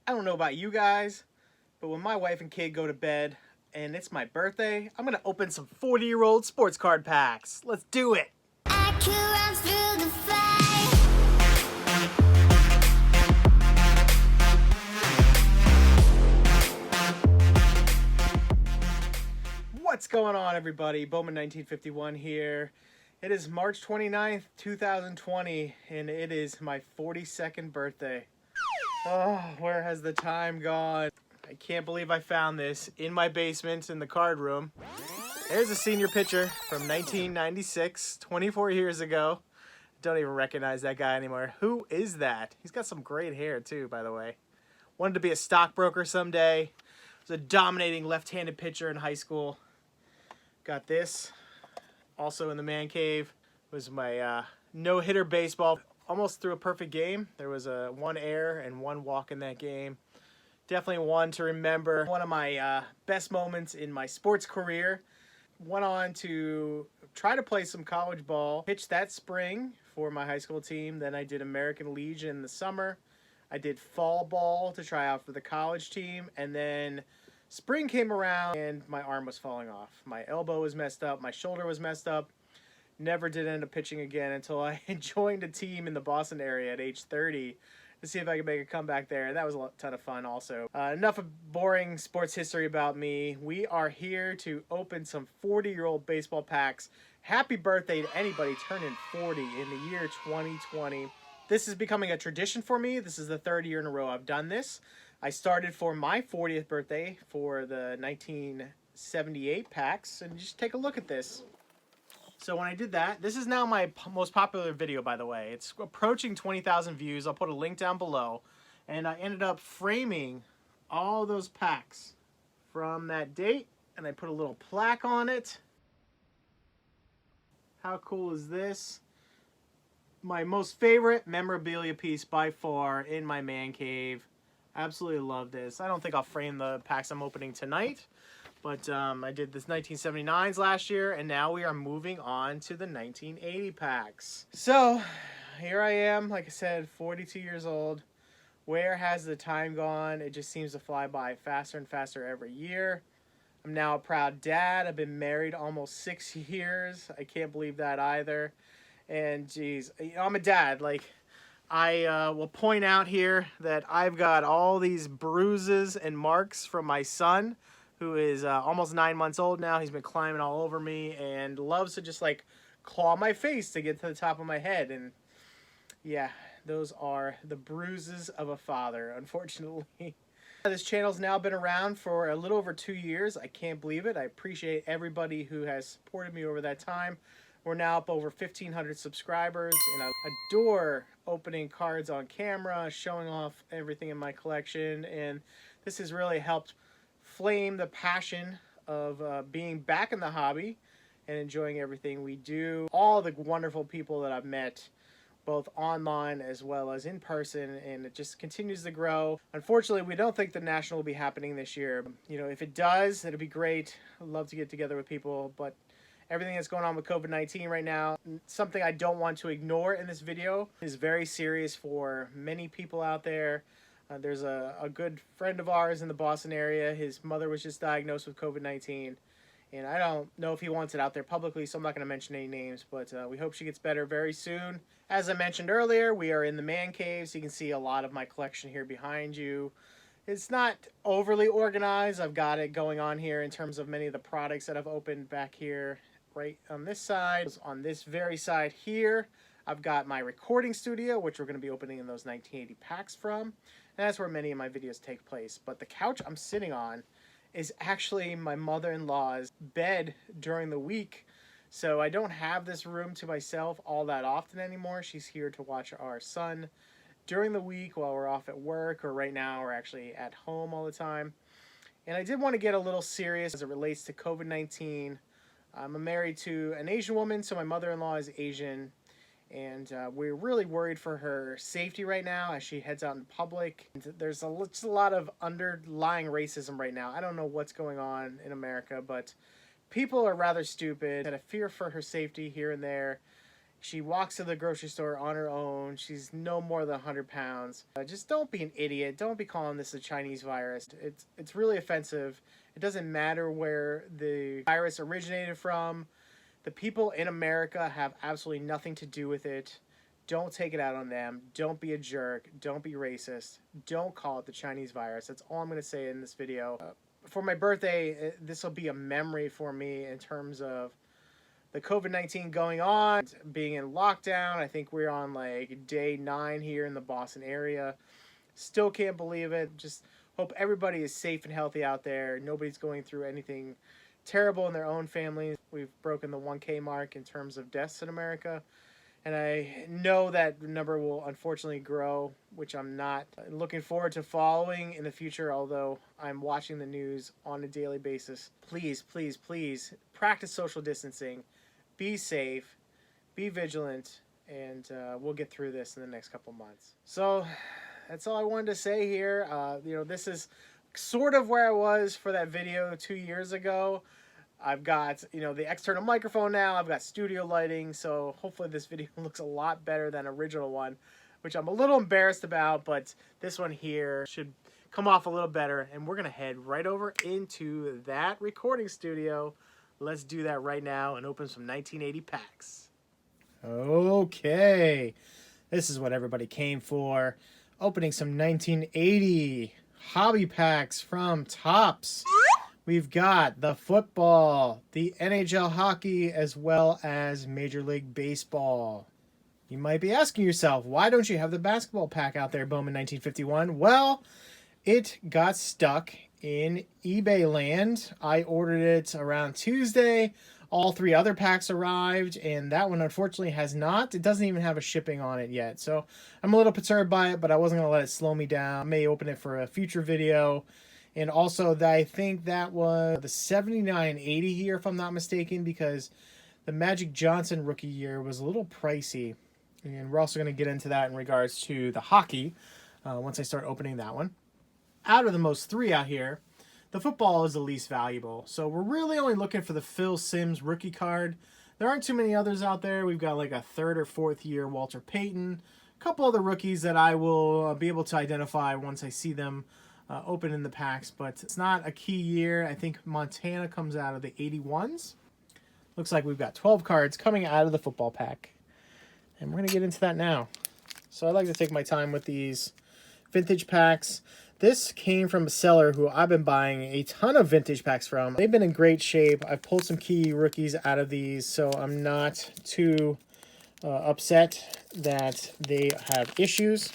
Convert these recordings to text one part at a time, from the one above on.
I don't know about you guys, but when my wife and kid go to bed and it's my birthday, I'm gonna open some 40-year-old sports card packs. Let's do it. I could run through the fire. What's going on, everybody? Bowman 1951 here. It is March 29th, 2020, and it is my 42nd birthday. Oh, where has the time gone? I can't believe I found this in my basement in the card room. There's a senior picture from 1996, 24 years ago. Don't even recognize that guy anymore. Who is that? He's got some great hair too, by the way. Wanted to be a stockbroker someday. Was a dominating left-handed pitcher in high school. Got this, also in the man cave. Was my no-hitter baseball. Almost threw a perfect game. There was one error and one walk in that game. Definitely one to remember. One of my best moments in my sports career. Went on to try to play some college ball. Pitched that spring for my high school team. Then I did American Legion in the summer. I did fall ball to try out for the college team. And then spring came around and my arm was falling off. My elbow was messed up. My shoulder was messed up. Never did end up pitching again until I joined a team in the Boston area at age 30 to see if I could make a comeback there. And that was a ton of fun also. Enough of boring sports history about me. We are here to open some 40-year-old baseball packs. Happy birthday to anybody turning 40 in the year 2020. This is becoming a tradition for me. This is the third year in a row I've done this. I started for my 40th birthday for the 1978 packs. And just take a look at this. So when I did that, this is now my most popular video, by the way. It's approaching 20,000 views. I'll put a link down below. And I ended up framing all those packs from that date. And I put a little plaque on it. How cool is this? My most favorite memorabilia piece by far in my man cave. Absolutely love this. I don't think I'll frame the packs I'm opening tonight. But I did this 1979s last year, and now we are moving on to the 1980 packs. So, here I am, like I said, 42 years old. Where has the time gone? It just seems to fly by faster and faster every year. I'm now a proud dad. I've been married almost 6 years. I can't believe that either. And, geez, I'm a dad. Like, I will point out here that I've got all these bruises and marks from my son, who is almost 9 months old now. He's been climbing all over me and loves to just like claw my face to get to the top of my head. And yeah, those are the bruises of a father, unfortunately. This channel's now been around for a little over 2 years. I can't believe it. I appreciate everybody who has supported me over that time. We're now up over 1,500 subscribers, and I adore opening cards on camera, showing off everything in my collection, and this has really helped flame the passion of being back in the hobby and enjoying everything we do. All the wonderful people that I've met, both online as well as in person, and it just continues to grow. Unfortunately, we don't think the National will be happening this year. You know, if it does, it'll be great. I'd love to get together with people, but everything that's going on with COVID-19 right now, something I don't want to ignore in this video, is very serious for many people out there. There's a good friend of ours in the Boston area. His mother was just diagnosed with COVID-19. And I don't know if he wants it out there publicly, so I'm not going to mention any names. But we hope she gets better very soon. As I mentioned earlier, we are in the man cave, so you can see a lot of my collection here behind you. It's not overly organized. I've got it going on here in terms of many of the products that I've opened back here right on this side. On this very side here, I've got my recording studio, which we're going to be opening in those 1980 packs from. And that's where many of my videos take place. But the couch I'm sitting on is actually my mother-in-law's bed during the week. So I don't have this room to myself all that often anymore. She's here to watch our son during the week while we're off at work, or right now we're actually at home all the time. And I did want to get a little serious as it relates to COVID-19. I'm married to an Asian woman, so my mother-in-law is Asian. And we're really worried for her safety right now as she heads out in public. There's just a lot of underlying racism right now. I don't know what's going on in America, but people are rather stupid. And I fear for her safety here and there. She walks to the grocery store on her own. She's no more than 100 pounds. Just don't be an idiot. Don't be calling this a Chinese virus. It's really offensive. It doesn't matter where the virus originated from. The people in America have absolutely nothing to do with it. Don't take it out on them. Don't be a jerk. Don't be racist. Don't call it the Chinese virus. That's all I'm going to say in this video. For my birthday, this will be a memory for me in terms of the COVID-19 going on, being in lockdown. I think we're on like day 9 here in the Boston area. Still can't believe it. Just hope everybody is safe and healthy out there. Nobody's going through anything terrible in their own families. We've broken the 1K mark in terms of deaths in America. And I know that number will unfortunately grow, which I'm not looking forward to following in the future, although I'm watching the news on a daily basis. Please, please, please practice social distancing. Be safe. Be vigilant. And we'll get through this in the next couple months. So that's all I wanted to say here. This is sort of where I was for that video 2 years ago. I've got, the external microphone now. I've got studio lighting, so hopefully this video looks a lot better than the original one, which I'm a little embarrassed about, but this one here should come off a little better, and we're going to head right over into that recording studio. Let's do that right now and open some 1980 packs. Okay, this is what everybody came for. Opening some 1980 hobby packs from Topps. We've got the football, the NHL hockey, as well as Major League Baseball. You might be asking yourself, why don't you have the basketball pack out there, Bowman 1951? Well, it got stuck in eBay land. I ordered it around Tuesday. All 3 other packs arrived, and that one unfortunately has not. It doesn't even have a shipping on it yet. So I'm a little perturbed by it, but I wasn't going to let it slow me down. I may open it for a future video. And also, I think that was the 79-80 here, if I'm not mistaken, because the Magic Johnson rookie year was a little pricey. And we're also going to get into that in regards to the hockey once I start opening that one. Out of the most 3 out here, the football is the least valuable. So we're really only looking for the Phil Simms rookie card. There aren't too many others out there. We've got like a 3rd or 4th year Walter Payton. A couple other rookies that I will be able to identify once I see them open in the packs, but it's not a key year. I think Montana comes out of the 81s. Looks like we've got 12 cards coming out of the football pack, and we're going to get into that now. So I like to take my time with these vintage packs. This came from a seller who I've been buying a ton of vintage packs from. They've been in great shape. I've pulled some key rookies out of these, so I'm not too upset that they have issues.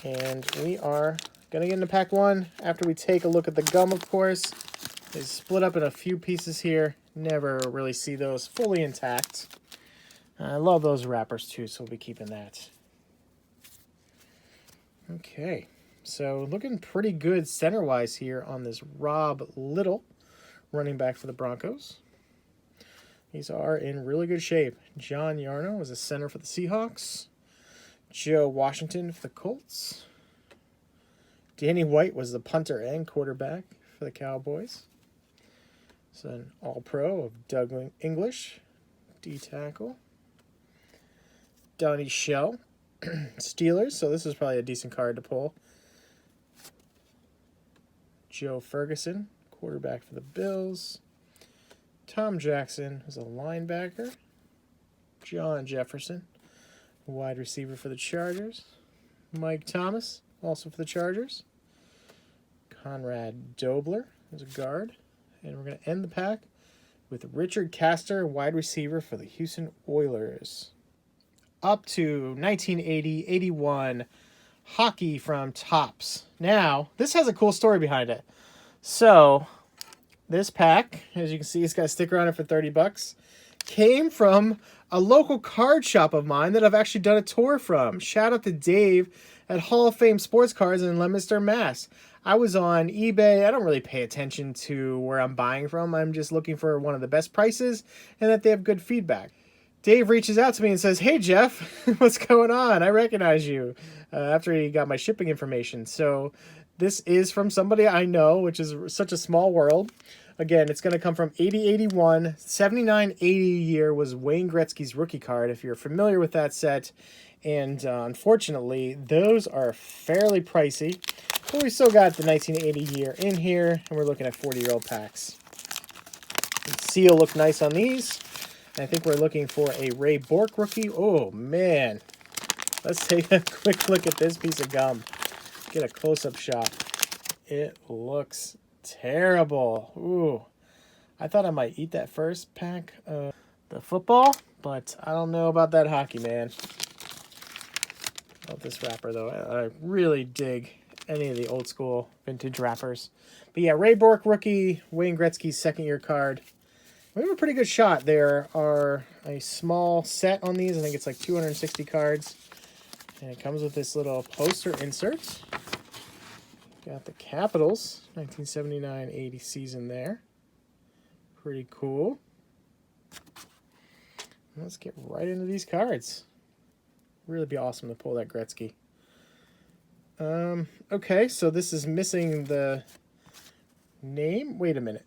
And we are going to get into pack 1 after we take a look at the gum, of course. It's split up in a few pieces here. Never really see those fully intact. I love those wrappers too, so we'll be keeping that. Okay, so looking pretty good center-wise here on this Rob Little, running back for the Broncos. These are in really good shape. John Yarno is a center for the Seahawks. Joe Washington for the Colts. Danny White was the punter and quarterback for the Cowboys. It's an all-pro of Doug English, D-tackle. Donnie Shell, Steelers, so this is probably a decent card to pull. Joe Ferguson, quarterback for the Bills. Tom Jackson is a linebacker. John Jefferson, wide receiver for the Chargers. Mike Thomas, also for the Chargers. Conrad Dobler is a guard. And we're going to end the pack with Richard Castor, wide receiver for the Houston Oilers. Up to 1980-81 hockey from Topps. Now, this has a cool story behind it. So, this pack, as you can see, it's got a sticker on it for $30. Came from a local card shop of mine that I've actually done a tour from. Shout out to Dave at Hall of Fame Sports Cards in Leominster, Mass. I was on eBay. I don't really pay attention to where I'm buying from. I'm just looking for one of the best prices and that they have good feedback. Dave reaches out to me and says, "Hey, Jeff, what's going on? I recognize you," after he got my shipping information. So this is from somebody I know, which is such a small world. Again, it's going to come from 80-81. 79-80 year was Wayne Gretzky's rookie card, if you're familiar with that set. And unfortunately, those are fairly pricey. But we still got the 1980 year in here, and we're looking at 40-year-old packs. The seal looked nice on these. And I think we're looking for a Ray Bourque rookie. Oh, man. Let's take a quick look at this piece of gum. Get a close-up shot. It looks terrible. Ooh. I thought I might eat that first pack of the football, but I don't know about that hockey, man. Love this wrapper, though. I really dig any of the old school vintage wrappers. But yeah, Ray Bourque rookie, Wayne Gretzky's second-year card. We have a pretty good shot. There are a small set on these. I think it's like 260 cards. And it comes with this little poster insert. Got the Capitals, 1979-80 season there. Pretty cool. Let's get right into these cards. Really be awesome to pull that Gretzky. Okay, so this is missing the name. Wait a minute.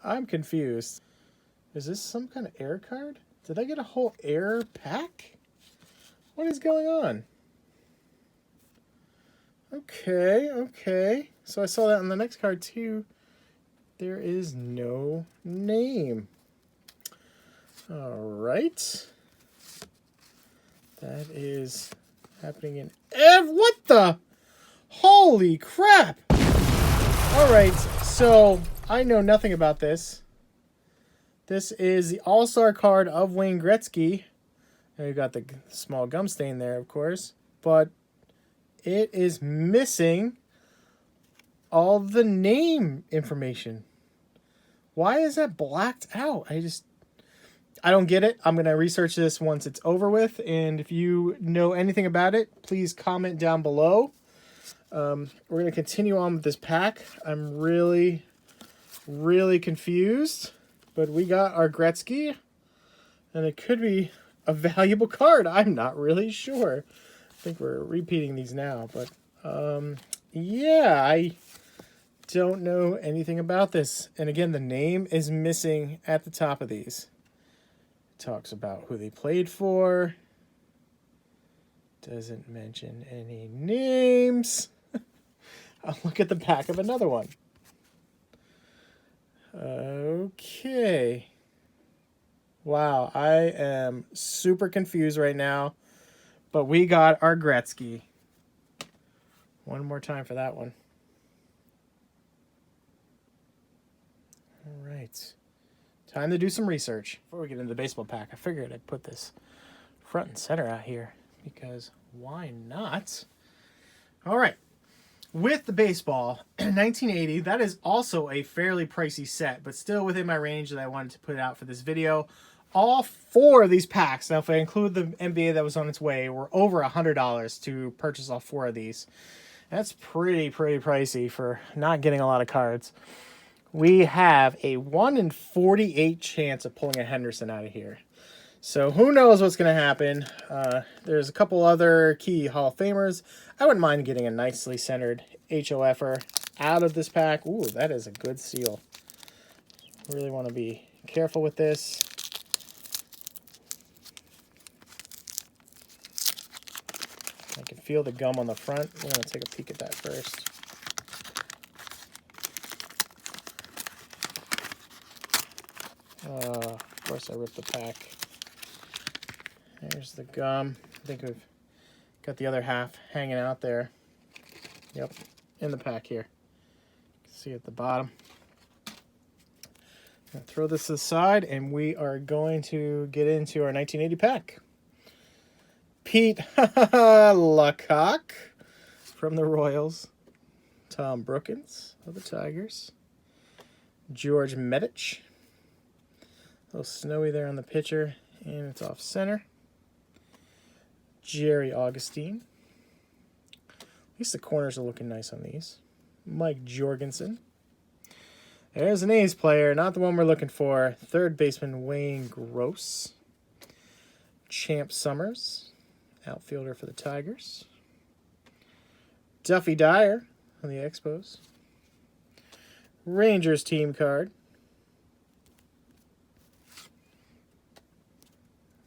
I'm confused. Is this some kind of air card? Did I get a whole air pack? What is going on? Okay. So I saw that on the next card too. There is no name. All right. That is happening in what the? Holy crap. All right. So I know nothing about this. This is the All-Star card of Wayne Gretzky. And we've got the small gum stain there, of course. But it is missing all the name information. Why is that blacked out? I don't get it. I'm going to research this once it's over with. And if you know anything about it, please comment down below. We're going to continue on with this pack. I'm really confused. But we got our Gretzky. And it could be a valuable card. I'm not really sure. I think we're repeating these now. But yeah, I don't know anything about this. And again, the name is missing at the top of these. It talks about who they played for. Doesn't mention any names. I'll look at the back of another one. Okay. Wow, I am super confused right now. But we got our Gretzky. One more time for that one. All right. Time to do some research. Before we get into the baseball pack, I figured I'd put this front and center out here. Because why not? All right. With the baseball, 1980, that is also a fairly pricey set, but still within my range that I wanted to put out for this video. All four of these packs, now if I include the NBA that was on its way, were over $100 to purchase all four of these. That's pretty pricey for not getting a lot of cards. We have a 1 in 48 chance of pulling a Henderson out of here. So who knows what's going to happen. There's a couple other key Hall of Famers. I wouldn't mind getting a nicely centered HOFer out of this pack. Ooh, that is a good seal. Really want to be careful with this. I can feel the gum on the front. We're going to take a peek at that first. Of course I ripped the pack. There's the gum. I think we've got the other half hanging out there. Yep, in the pack here. You can see at the bottom. I'm going to throw this aside, and we are going to get into our 1980 pack. Pete Lecoq from the Royals. Tom Brookins of the Tigers. George Medich. A little snowy there on the pitcher, and it's off center. Jerry Augustine. At least the corners are looking nice on these. Mike Jorgensen. There's an A's player, not the one we're looking for. Third baseman Wayne Gross. Champ Summers, outfielder for the Tigers. Duffy Dyer on the Expos. Rangers team card.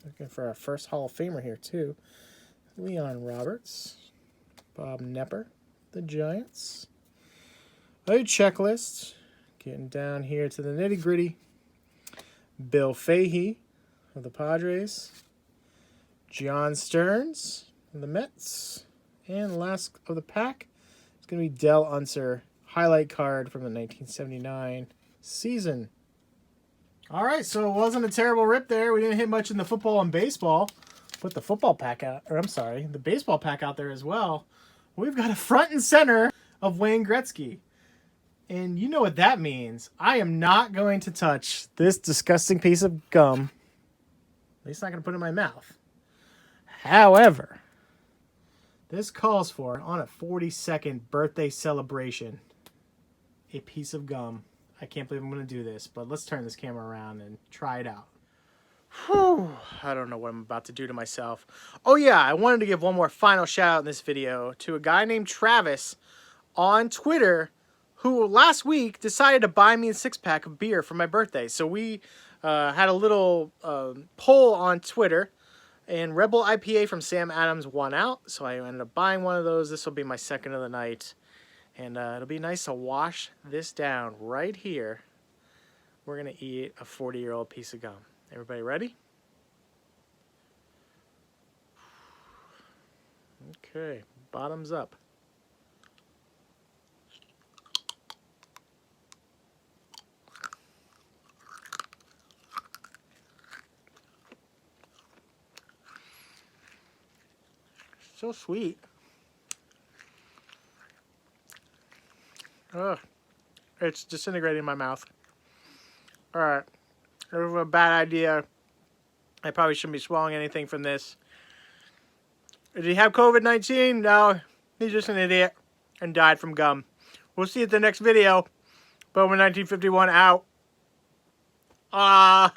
Looking for our first Hall of Famer here, too. Leon Roberts. Bob Nepper, the Giants. A checklist. Getting down here to the nitty-gritty. Bill Fahey of the Padres. John Stearns of the Mets. And last of the pack is going to be Del Unser, highlight card from the 1979 season. All right, so it wasn't a terrible rip there. We didn't hit much in the football and baseball. Put the football pack out, or I'm sorry, the baseball pack out there as well. We've got a front and center of Wayne Gretzky. And you know what that means. I am not going to touch this disgusting piece of gum. At least not going to put it in my mouth. However, this calls for, on a 42nd birthday celebration, a piece of gum. I can't believe I'm going to do this, but let's turn this camera around and try it out. Whew, I don't know what I'm about to do to myself. Oh yeah, I wanted to give one more final shout out in this video to a guy named Travis on Twitter who last week decided to buy me a 6-pack of beer for my birthday. So we had a little poll on Twitter, and Rebel IPA from Sam Adams won out. So I ended up buying one of those. This will be my second of the night. And it'll be nice to wash this down right here. We're going to eat a 40-year-old piece of gum. Everybody ready? Okay, bottoms up. So sweet. Ugh, it's disintegrating in my mouth. All right. It was a bad idea. I probably shouldn't be swallowing anything from this. Did he have COVID-19? No. He's just an idiot and died from gum. We'll see you at the next video. Bowman 1951 out. Ah.